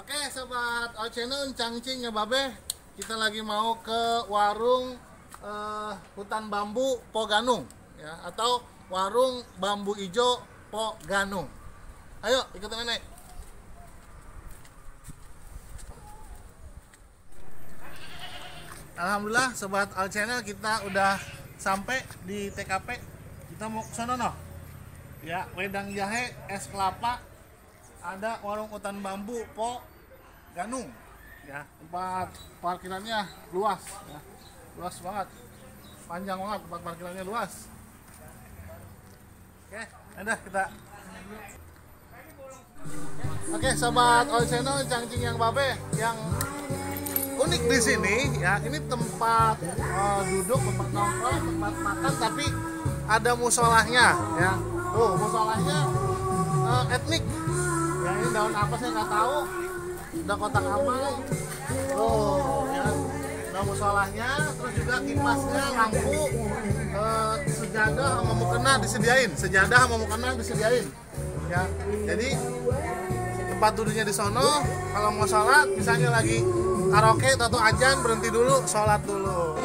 Oke sobat All Channel, cangcing ya babe. Kita lagi mau ke warung hutan bambu Po Ganung ya, atau warung bambu ijo Po Ganung. Ayo ikutin nenek. Alhamdulillah sobat All Channel, kita udah sampai di TKP. Kita mau ke sono noh. Ya, wedang jahe, es kelapa, ada warung hutan bambu Po Ganung ya. Tempat parkirannya luas ya. Luas banget, panjang banget, tempat parkirannya luas. Oke, udah kita. Oke sobat All Channel, cangcing yang babe, yang unik di sini ya, ini tempat duduk, tempat nongkrong, tempat makan, tapi ada musolahnya ya. Tuh musolahnya etnik ya, ini daun apa saya nggak tahu, udah kotak amal. Tuh ya, daun musolahnya, terus juga kipasnya, lampu, sejadah sama mukena disediain, sejadah sama mukena disediain ya. Jadi tempat duduknya di sono. Kalau mau sholat misalnya lagi karaoke atau ajan, berhenti dulu, sholat dulu.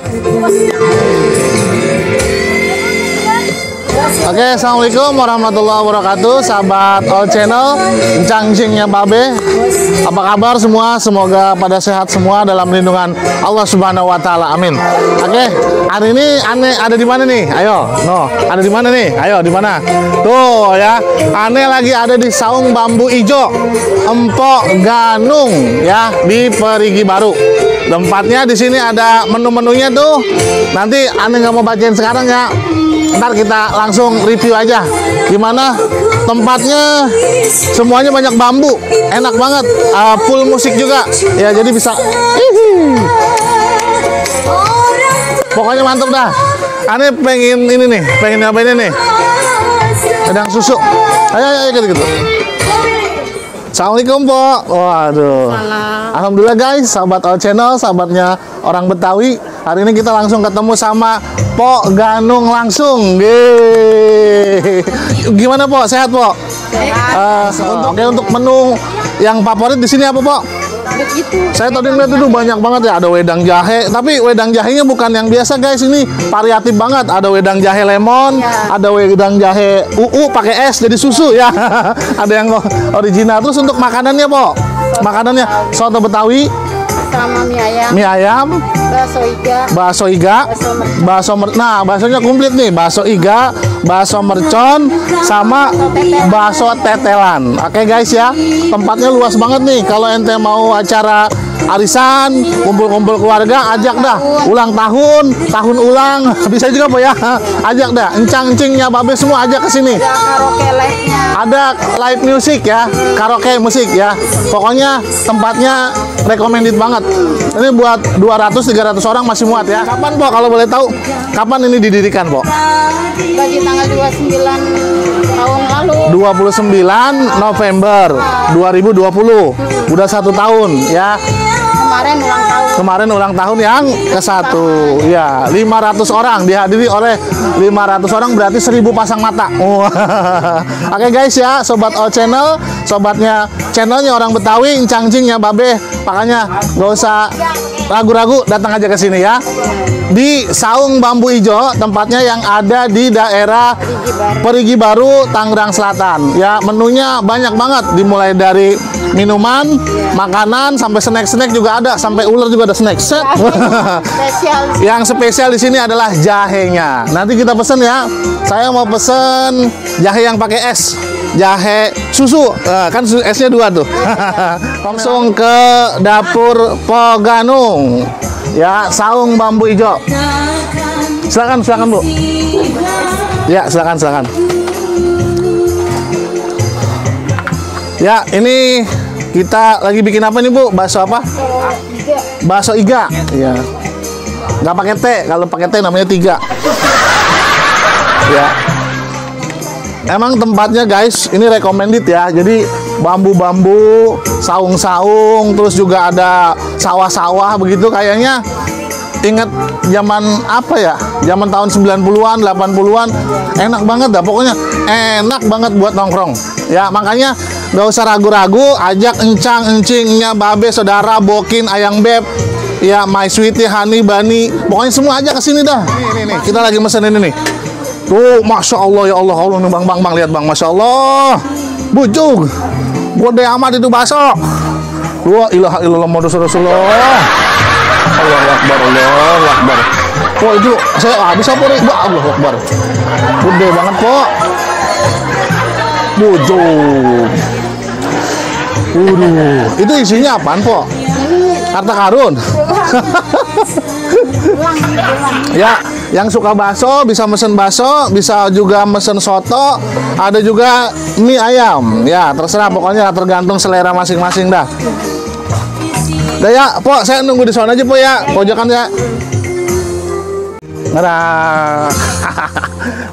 Oke, assalamualaikum warahmatullahi wabarakatuh, sahabat All Channel, cangcingnya babe. Apa kabar semua? Semoga pada sehat semua dalam lindungan Allah Subhanahu Wa Taala. Amin. Oke, hari ini Ane ada di mana nih? Ayo, ada di mana nih? Ayo, di mana? Tuh ya, Ane lagi ada di Saung Bambu Ijo Po Ganung ya, di Perigi Baru. Tempatnya di sini ada menu-menunya tuh. Nanti Ane nggak mau bacain sekarang ya. Ntar kita langsung review aja gimana tempatnya. Semuanya banyak bambu, enak banget, full musik juga ya, jadi bisa pokoknya mantap dah. Aneh pengen ini nih, pengen apa ini nih, sedang susu. Ayo gitu. Assalamualaikum Po. Waduh. Alhamdulillah guys, sahabat All Channel, sahabatnya orang Betawi. Hari ini kita langsung ketemu sama Po Ganung langsung. Yeay. Gimana Po? Sehat Po? Sehat. Untuk menu yang favorit di sini apa Po? Begitu. Saya tadi ngeliat itu banyak banget ya, ada wedang jahe, tapi wedang jahenya bukan yang biasa guys, ini variatif banget. Ada wedang jahe lemon, ya. Ada wedang jahe pakai es jadi susu ya. Ada yang original. Terus untuk makanannya Po, makanannya soto Betawi sama mie ayam, bakso iga, nah baksonya komplit nih, bakso iga, bakso mercon, sama bakso tetelan. Oke guys ya, tempatnya luas banget nih. Kalau ente mau acara arisan, kumpul-kumpul keluarga, ajak dah. Ulang tahun, tahun ulang, bisa juga Po ya. Ajak dah, encang-encingnya babe semua ajak ke sini. Ada karaoke live-nya. Ada live music ya, karaoke musik ya. Pokoknya tempatnya recommended banget. Ini buat 200-300 orang masih muat ya. Kapan Po kalau boleh tahu? Kapan ini didirikan Po? Bagi tanggal 29 tahun lalu. 29 November 2020. Udah 1 tahun ya. Kemarin ulang tahun yang ke-1 ya. 500 orang dihadiri oleh 500 orang, berarti 1000 pasang mata. Oke guys ya, sobat All Channel, sobatnya channelnya orang Betawi, cangcingnya babe. Makanya nggak usah ragu-ragu, datang aja ke sini ya. Di Saung Bambu Ijo, tempatnya yang ada di daerah Perigi Baru, Tangerang Selatan ya. Menunya banyak banget, dimulai dari minuman, makanan, sampai snack juga ada, sampai ular juga ada snack set. Yang spesial di sini adalah jahenya. Nanti kita pesen ya. Saya mau pesen jahe yang pakai es, jahe susu, kan esnya 2 tuh. Langsung ke dapur Po Ganung ya, Saung Bambu Ijo. Silakan Bu. Ya silakan. Ya, ini kita lagi bikin apa nih Bu? Bakso apa? Bakso iga. Ya. Nggak pakai T, kalau pakai T namanya 3. Ya. Emang tempatnya guys, ini recommended ya. Jadi bambu-bambu, saung-saung, terus juga ada sawah-sawah begitu, kayaknya ingat zaman apa ya? Zaman tahun 90-an, 80-an. Enak banget dah, pokoknya enak banget buat nongkrong. Ya, makanya Nggak usah ragu-ragu, ajak encang, encingnya, babe, saudara, bokin, ayang beb, ya, my sweetie, honey, bunny, pokoknya semua aja ke sini dah. Nih, kita lagi mesen ini nih. Tuh, masya Allah, ya Allah, Allah nih bang, lihat bang, masya Allah, bujuk, gede amat itu bakso. Wah, ilaha illallah Muhammad Rasulullah. Allahu Akbar, Allahu Akbar. Oh itu saya habis apa nih? Wah, Allahu Akbar. Gede banget kok. Bujuk. Itu isinya apaan, Po? Harta karun. Ya, yang suka bakso bisa mesen bakso, bisa juga mesen soto, ada juga mie ayam. Ya, terserah pokoknya tergantung selera masing-masing dah. Udah ya, Po, saya nunggu di sana aja, Po ya. Pojokan ya. Nah,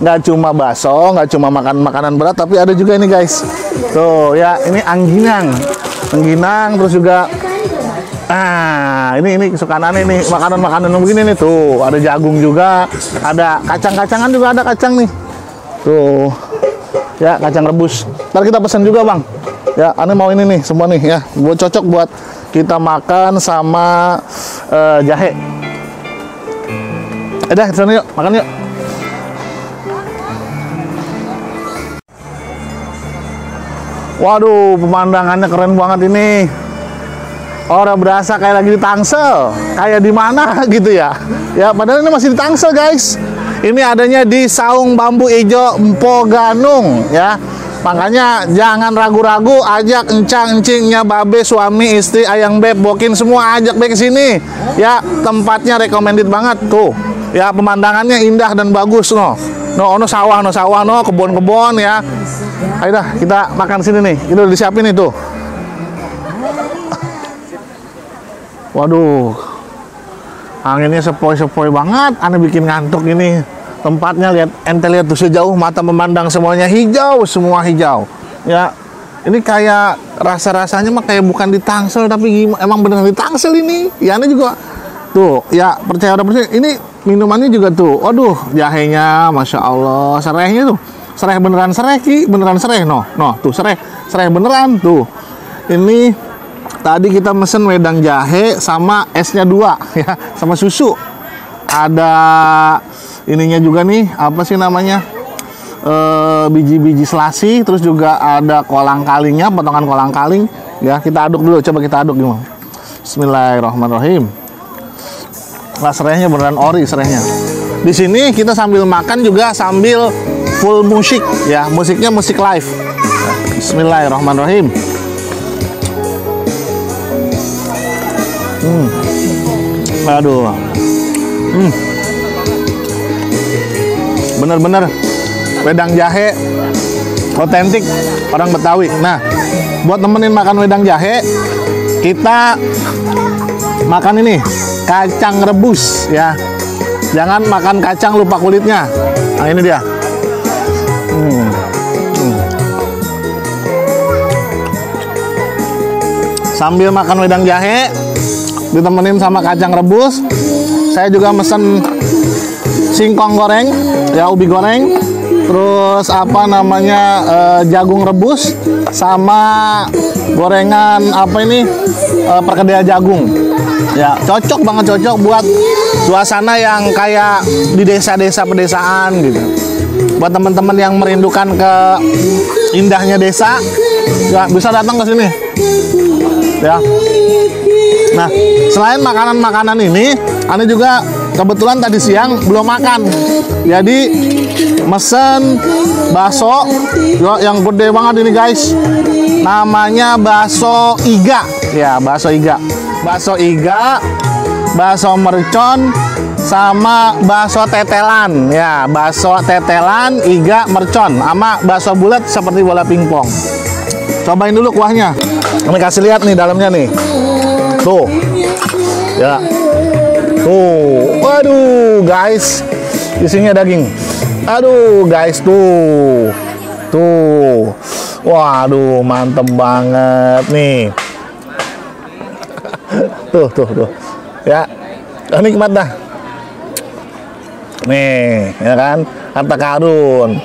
nggak cuma bakso, nggak cuma makan makanan berat, tapi ada juga ini guys. Tuh ya, ini angginang, terus juga ini kesukaan aneh nih, makanan begini nih. Tuh ada jagung juga, ada kacang-kacangan juga, ada kacang nih. Tuh ya, kacang rebus. Ntar kita pesan juga bang. Ya, aneh mau ini nih semua nih ya, buat cocok buat kita makan sama jahe. Dah, kesana yuk, makan yuk. Waduh, pemandangannya keren banget ini. Orang berasa kayak lagi di Tangsel, kayak di mana gitu ya. Ya, padahal ini masih di Tangsel, guys. Ini adanya di Saung Bambu Ijo Mpo Ganung, ya. Makanya jangan ragu-ragu, ajak encang, encingnya, babe, suami, istri, ayang beb, bokin semua ajak ke sini. Ya, tempatnya recommended banget tuh. Ya, pemandangannya indah dan bagus no. No sawah, no kebun-kebun ya. Ayo dah, kita makan sini nih. Itu udah disiapin itu. Waduh. Anginnya sepoi-sepoi banget. Aneh bikin ngantuk ini. Tempatnya ente lihat tuh sejauh mata memandang semuanya hijau, semua hijau. Ya. Ini kayak rasa-rasanya mah kayak bukan di Tangsel tapi emang beneran di Tangsel ini. Ya, aneh juga tuh, ya percaya ini minumannya juga tuh, waduh, jahenya, masya Allah, serehnya tuh, sereh beneran sereh ki, beneran sereh, no, tuh sereh beneran tuh. Ini tadi kita mesen wedang jahe sama esnya 2, ya, sama susu. Ada ininya juga nih, apa sih namanya, biji-biji selasi, terus juga ada kolang kalingnya, potongan kolang kaling, ya. Kita aduk dulu, coba kita aduk gimana. Bismillahirrahmanirrahim. Nah, serehnya beneran ori serehnya. Di sini kita sambil makan juga sambil full musik ya, musiknya musik live. Bismillahirrahmanirrahim. Aduh. Bener-bener wedang jahe otentik orang Betawi. Nah, buat nemenin makan wedang jahe, kita makan ini kacang rebus ya. Jangan makan kacang lupa kulitnya. Nah, ini dia. Sambil makan wedang jahe ditemenin sama kacang rebus, saya juga mesen singkong goreng ya, ubi goreng, terus apa namanya jagung rebus sama gorengan apa ini perkedel jagung. Ya, cocok banget, cocok buat suasana yang kayak di desa-desa pedesaan gitu. Buat teman-teman yang merindukan ke indahnya desa, ya bisa datang ke sini. Ya. Nah, selain makanan-makanan ini, Ane juga kebetulan tadi siang belum makan. Jadi mesen bakso yang gede banget ini guys. Namanya bakso iga. Ya, bakso iga. Bakso iga, bakso mercon, sama bakso tetelan. Ya, bakso tetelan, iga, mercon, sama bakso bulat seperti bola pingpong. Cobain dulu kuahnya. Kami kasih lihat nih dalamnya nih. Tuh. Ya. Tuh. Waduh, guys. Isinya daging. Aduh, guys, tuh. Tuh. Waduh, mantep banget nih. Tuh. Ya. Nikmat dah. Nih, ya kan? Harta karun.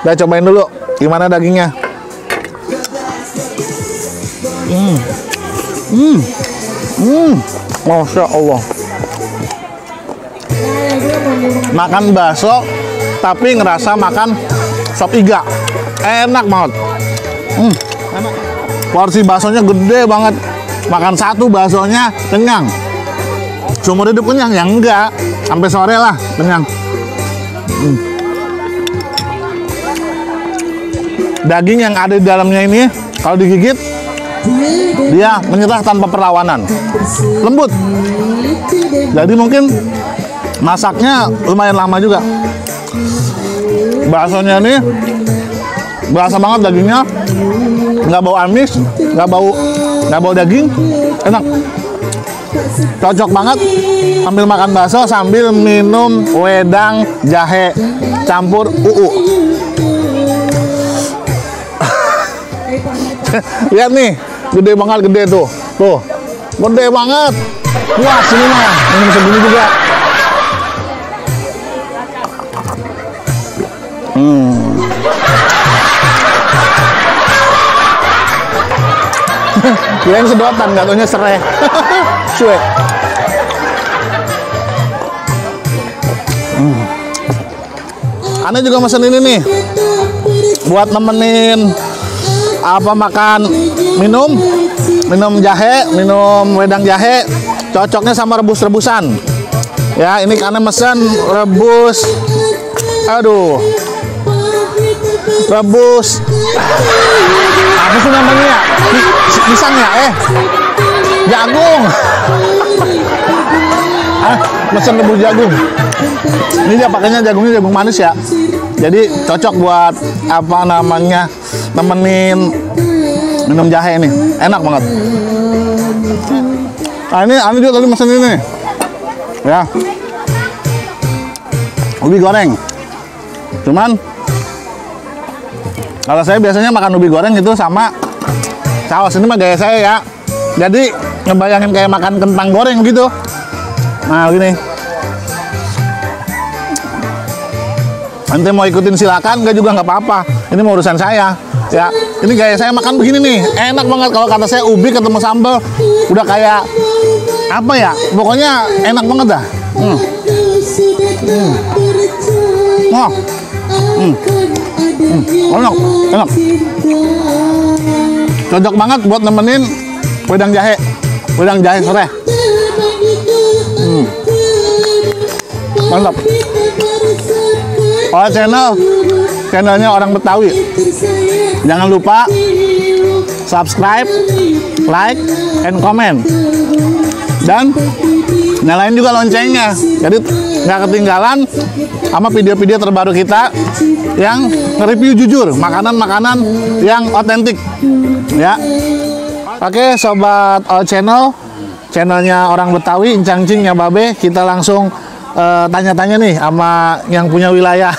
Udah cobain dulu gimana dagingnya. Masya Allah. Makan bakso tapi ngerasa makan sop iga. Enak banget. Porsi baksonya gede banget. Makan satu baksonya kenyang. Seumur hidup kenyang? Ya enggak. Sampai sore lah kenyang. Daging yang ada di dalamnya ini kalau digigit dia menyerah tanpa perlawanan, lembut. Jadi mungkin masaknya lumayan lama juga. Baksonya ini berasa banget dagingnya, nggak bau amis, nggak bau daging, enak. Cocok banget sambil makan bakso sambil minum wedang jahe campur UU. Lihat nih, gede banget, gede tuh. Tuh, gede banget. Wah, sini mah minum segini juga. Kirain sedotan, nggak taunya serai. Cuek. Aneh juga mesen ini nih, buat nemenin apa makan minum jahe, minum wedang jahe, cocoknya sama rebus-rebusan. Ya, ini karena mesen rebus, rebus apa sih namanya ya? Pisang ya? Jagung. Mesen rebus jagung. Ini dia pakainya jagungnya jagung manis ya. Jadi cocok buat apa namanya, nemenin minum jahe ini. Enak banget. Nah ini juga tadi mesen ini. Ya. Ubi goreng. Cuman kalau saya biasanya makan ubi goreng itu sama saus. Ini mah gaya saya ya. Jadi ngebayangin kayak makan kentang goreng gitu. Nah gini. Nanti mau ikutin silakan, enggak juga nggak apa-apa. Ini mau urusan saya. Ya, ini gaya saya makan begini nih. Enak banget kalau kata saya ubi ketemu sambal. Udah kayak apa ya? Pokoknya enak banget dah. Enak. Cocok banget buat nemenin wedang jahe sore. Mantap. Oh, channelnya Orang Betawi. Jangan lupa subscribe, like, and comment. Dan nyalain juga loncengnya. Jadi nggak ketinggalan sama video-video terbaru kita yang nge-review jujur, makanan-makanan yang otentik. Ya. Oke, sobat All channelnya Orang Betawi, Incang-cingnya Babe, kita langsung tanya-tanya nih sama yang punya wilayah.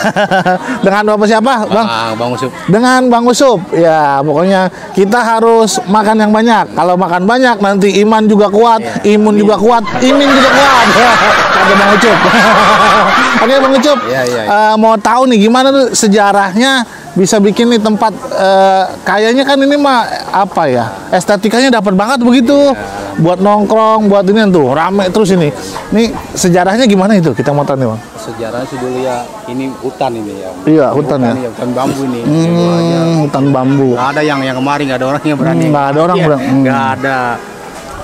Dengan Bapak siapa, Bang? Bang Usup. Dengan Bang Usup. Ya, pokoknya kita harus makan yang banyak. Kalau makan banyak nanti iman juga kuat, imun juga kuat, imin juga kuat. Kata Bang Ucup. Oke, Bang Ucup. Mau tahu nih gimana tuh sejarahnya bisa bikin nih tempat, kayaknya kan ini mah apa ya, estetikanya dapat banget begitu. Buat nongkrong, buat ini tuh rame terus ini. Ini sejarahnya gimana itu? Kita mau tanya, Bang. Sejarahnya sih dulu ya, ini hutan ini ya. Iya, hutan ya. Hutan bambu ini. Hutan bambu. Nggak ada yang kemarin, nggak ada orang yang berani. Nggak ada orang berani. Nggak ada.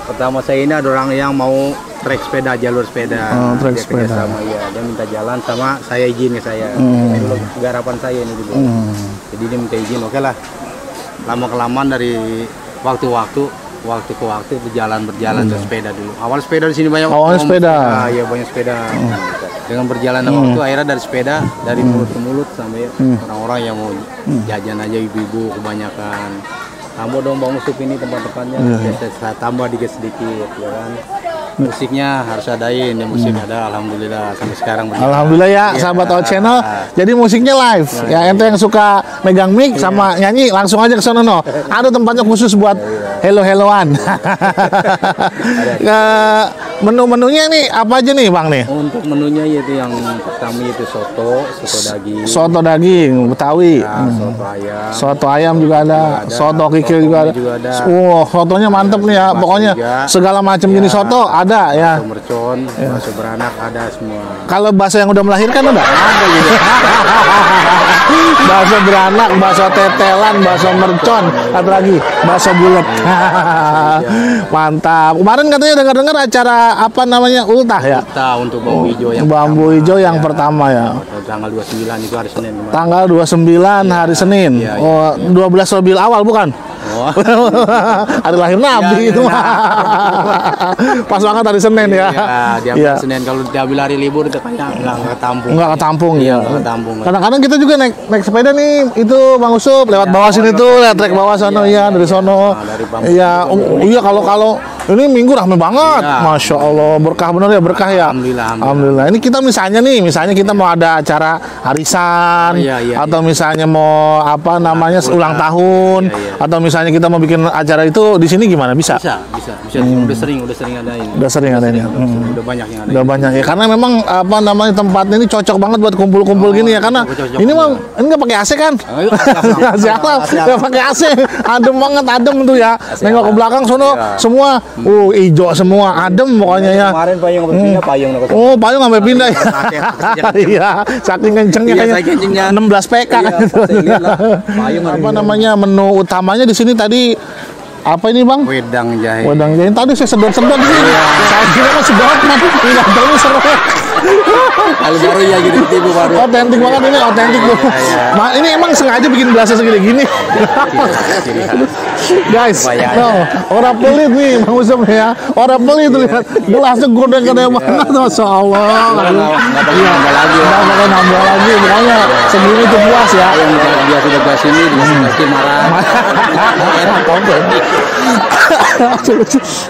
Pertama saya ini ada orang yang mau trek sepeda, jalur sepeda. Trek sepeda. Sama, ya. Dia minta jalan sama saya, izin ke saya. Dulu garapan saya ini dulu. Jadi dia minta izin, oke lah. Lama-kelamaan dari waktu ke waktu berjalan sepeda dulu. Awal sepeda di sini banyak. Awalnya sepeda. Iya, banyak sepeda. Dengan berjalannya waktu akhirnya dari sepeda, dari mulut ke mulut sampai orang-orang yang mau jajan aja, ibu-ibu kebanyakan. Tambah dong Bang Usup ini tempat-tempatnya. Saya tambah dikit-sedikit ya kan. Musiknya harus adain, ya musik ada, alhamdulillah sampai sekarang. Alhamdulillah ya, sahabat All Channel. Jadi musiknya live. Ya, ente yang suka megang mic sama nyanyi langsung aja ke sono no. Ada tempatnya khusus buat hello-helloan. menu-menunya nih apa aja nih Bang nih? Untuk menunya yaitu yang pertama itu soto daging. Soto daging Betawi. Ya, soto ayam. Soto ayam juga ada. Soto kikil juga ada. Sotonya mantep nih ya. Pokoknya segala macam jenis soto ada ya. Bakso mercon, bakso beranak ada semua. Kalau bakso yang udah melahirkan udah ada juga. Bakso beranak, bakso tetelan, bakso mercon, satu lagi bakso bulat. Mantap. Kemarin katanya dengar-dengar acara apa namanya ultah ya? Ultah untuk bambu hijau yang bambu hijau yang pertama ya. Tanggal 29 itu hari Senin. Tanggal 29 hari Senin. Oh, 12 Rabiul Awal bukan? Oh. Hari lahir Nabi itu mah. Pas banget hari Senin ya. Iya, Senin kalau diambil hari libur itu kayak nggak ketampung. Nggak ketampung ya. Nggak ketampung. Kadang-kadang kita juga naik sepeda nih itu Bang Usup lewat bawah sini tuh, lewat trek bawah sono ya dari sono. Iya, iya kalau ini minggu rame banget. Masya Allah, berkah bener ya, berkah ya. Alhamdulillah. Ini kita misalnya kita mau ada acara arisan atau misalnya mau apa namanya ulang tahun atau misalnya kita mau bikin acara itu di sini gimana bisa? Bisa. Udah sering adain. Udah sering adain ya. Udah banyak yang ada. Udah banyak ya karena memang apa namanya tempatnya ini cocok banget buat kumpul-kumpul gini ya karena ini mah ini nggak pakai AC kan? Siapa? Nggak pakai AC, adem banget tuh ya. Nengok ke belakang sono semua, hijau semua, adem pokoknya ya. Kemarin payung pindah payung. Oh payung sampai pindah ya. Iya, saking kencengnya kayaknya 16 PK kan. Apa namanya menu utamanya di sini tadi apa ini Bang? Wedang jahe. Wedang jahe tadi saya sedot-sedot di sini. Saya kira mah sedot man. Ini terus seru. Kali baru ya gitu tipu baru. Otentik banget ini, otentik tuh. Ini emang sengaja bikin gelasnya segini-gini. Guys, orang pelit nih Bang Usum ya. Orang pelit tuh lihat gelasnya gede-gede banget Masya Allah. Nggak pakai nambah lagi, makanya segini tuh puas ya. Dia sudah ke sini, dia marah.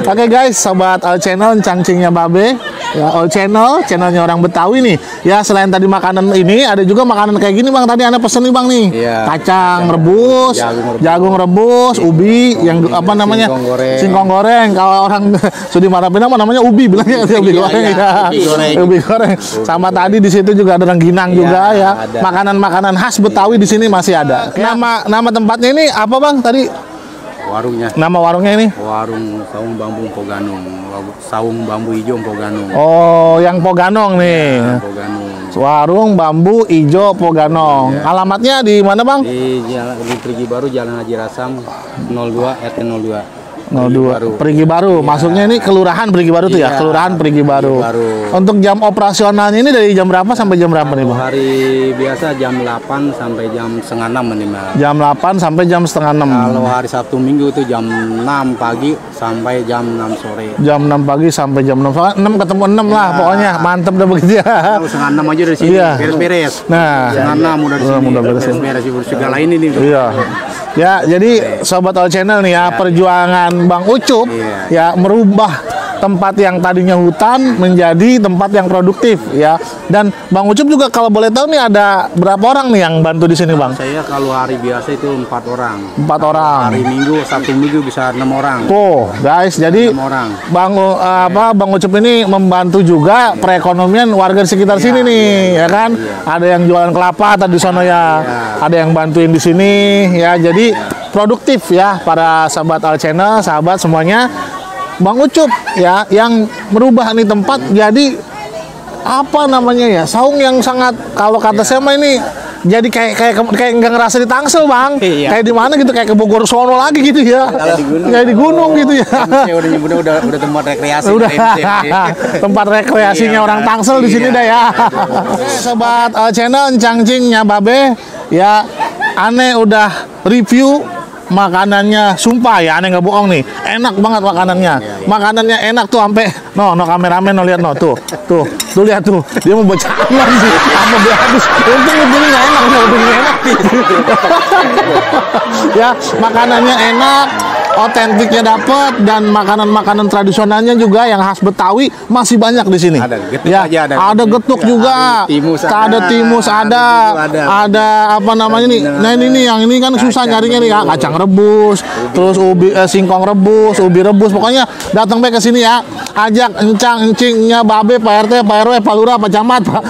Oke guys, sobat All Channel cangcingnya Babe ya, All channelnya orang Betawi nih ya. Selain tadi makanan ini ada juga makanan kayak gini Bang, tadi Anda pesen nih Bang nih kacang rebus, jagung rebus, ubi yang apa namanya singkong goreng. Kalau orang Sudi Marapina namanya ubi bilangnya ubi goreng ya. Ubi goreng. Sama tadi di situ juga ada rengginang juga ya. Makanan-makanan khas Betawi di sini masih ada. Nama tempatnya ini apa Bang tadi? Warungnya. Nama warungnya ini? Warung Saung Bambu Poganong. Saung Bambu Hijau Poganong. Oh, yang Poganong nih. Ya, Poganong. Warung Bambu Hijau Poganong. Ya. Alamatnya di mana Bang? Di Perigi Baru, Jalan Haji Rasam 02 RT 02. 02 Perigi Baru. Masuknya ini kelurahan Perigi Baru tuh ya, kelurahan Perigi Baru. Untuk jam operasionalnya ini dari jam berapa sampai jam berapa nih Bang? Hari biasa jam 8 sampai jam setengah 6 minimal. Jam 8 sampai jam setengah 6. Kalau hari Sabtu Minggu itu jam 6 pagi sampai jam 6 sore. Jam 6 pagi sampai jam 6 sore. 6 ketemu 6 lah pokoknya. Mantep dah begitu ya. Setengah 6 aja dari sini beres-beres. Nah, setengah 6 udah di sini. Beres-beres segala ini nih. Iya. Ya, jadi sobat All Channel nih ya, perjuangan Bang Ucup ya merubah tempat yang tadinya hutan menjadi tempat yang produktif ya. Dan Bang Ucup juga kalau boleh tahu nih ada berapa orang nih yang bantu di sini Bang? Saya kalau hari biasa itu 4 orang. 4 orang. Hari Minggu, Sabtu Minggu bisa 6 orang. Tuh, guys, jadi 6 orang. Bang Ucup ini membantu juga perekonomian warga di sekitar sini nih, ya kan? Ada yang jualan kelapa tadi sono ya. Ada yang bantuin di sini ya. Jadi produktif ya para sahabat All Channel, sahabat semuanya. Bang Ucup ya yang merubah nih tempat jadi apa namanya ya, saung yang sangat, kalau kata saya mah ini jadi kayak nggak ngerasa di Tangsel Bang, kayak di mana gitu, kayak ke Bogor sono lagi gitu ya, kayak di gunung gitu ya. Udah nyebutnya udah tempat rekreasi. Tempat rekreasinya orang Tangsel di sini dah ya. Sobat All Channel cangcingnya Babe ya, aneh udah review makanannya, sumpah ya aneh nggak bohong nih, enak banget makanannya. Makanannya enak tuh sampai no kameramen lihat tuh lihat tuh, dia mau baca sih apa dia habis, untung ini nggak enak, ya makanannya enak otentiknya dapat dan makanan-makanan tradisionalnya juga yang khas Betawi masih banyak di sini. Ada getuk ya, aja, ada getuk juga. Ada timus ada apa namanya nih. Nah ini yang ini kan susah nyarinya nih ya, kacang rebus, terus ubi singkong rebus, ubi rebus. Pokoknya datang ke sini ya. Ajak encingnya babe, Pak RT, Pak RW, Pak Lurah, Pak Camat, Pak.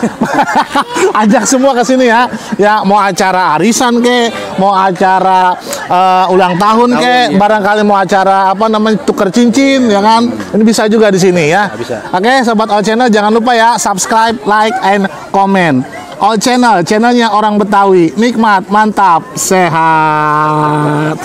Ajak semua ke sini ya. Ya mau acara arisan ke, mau acara ulang tahun ke, barangkali mau acara apa namanya tukar cincin ya kan. Ini bisa juga di sini ya. Oke, sobat All Channel jangan lupa ya subscribe, like and comment. All Channel, channelnya orang Betawi. Nikmat, mantap, sehat.